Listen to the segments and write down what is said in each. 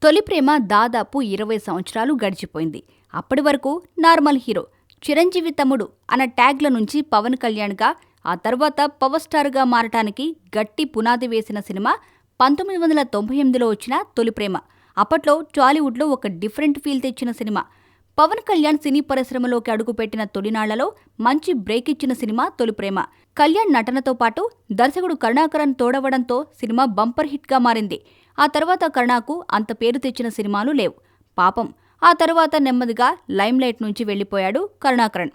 తొలి ప్రేమ దాదాపు 20 సంవత్సరాలు గడిచిపోయింది. అప్పటి వరకు నార్మల్ హీరో. చిరంజీవి తమ్ముడు అన్న ట్యాగ్ల నుంచి పవన్ కళ్యాణ్గా, ఆ తర్వాత పవర్ స్టార్గా మారటానికి గట్టి పునాది వేసిన సినిమా 1998లో వచ్చిన తొలి ప్రేమ. అప్పట్లో టాలీవుడ్లో ఒక డిఫరెంట్ ఫీల్ తెచ్చిన సినిమా. పవన్ కళ్యాణ్ సినీ పరిశ్రమలోకి అడుగుపెట్టిన తొలినాళ్లలో మంచి బ్రేక్ ఇచ్చిన సినిమా తొలి ప్రేమ. కళ్యాణ్ నటనతో పాటు దర్శకుడు కరుణాకరన్ తోడవడంతో సినిమా బంపర్ హిట్గా మారింది. ఆ తర్వాత కరుణాకు అంత పేరు తెచ్చిన సినిమాలు లేవు. పాపం ఆ తర్వాత నెమ్మదిగా లైమ్లైట్ నుంచి వెళ్లిపోయాడు కరుణాకరన్.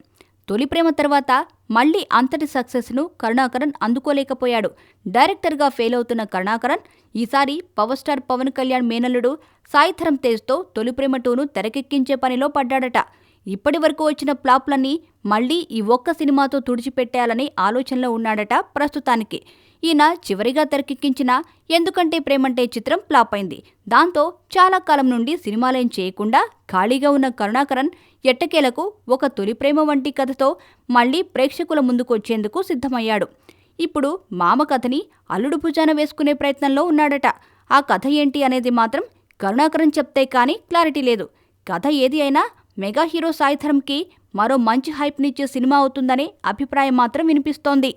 తొలి ప్రేమ తర్వాత మళ్లీ అంతటి సక్సెస్ను కరుణాకరన్ అందుకోలేకపోయాడు. డైరెక్టర్గా ఫెయిల్ అవుతున్న కరుణాకరన్ ఈసారి పవర్ స్టార్ పవన్ కళ్యాణ్ మేనల్లుడు సాయిధరమ్ తేజ్తో తొలి ప్రేమ 2ను తెరకెక్కించే పనిలో పడ్డాడట. ఇప్పటి వరకు వచ్చిన ఫ్లాప్లన్నీ మళ్లీ ఈ ఒక్క సినిమాతో తుడిచిపెట్టాలనే ఆలోచనలో ఉన్నాడట ప్రస్తుతానికి. ఈయన చివరిగా తెరకెక్కించిన ఎందుకంటే ప్రేమంటే చిత్రం ఫ్లాప్ అయింది. దాంతో చాలా కాలం నుండి సినిమాలేం చేయకుండా ఖాళీగా ఉన్న కరుణాకరన్ ఎట్టకేలకు ఒక తొలి ప్రేమ వంటి కథతో మళ్లీ ప్రేక్షకుల ముందుకు వచ్చేందుకు సిద్ధమయ్యాడు. ఇప్పుడు మామ కథని అల్లుడు భుజాన వేసుకునే ప్రయత్నంలో ఉన్నాడట. ఆ కథ ఏంటి అనేది మాత్రం కరుణాకరన్ చెప్తే కానీ క్లారిటీ లేదు. కథ ఏది అయినా మెగా హీరో సాయిధరమ్కి మరో మంచి హైప్నిచ్చే సినిమా అవుతుందనే అభిప్రాయం మాత్రం వినిపిస్తోంది.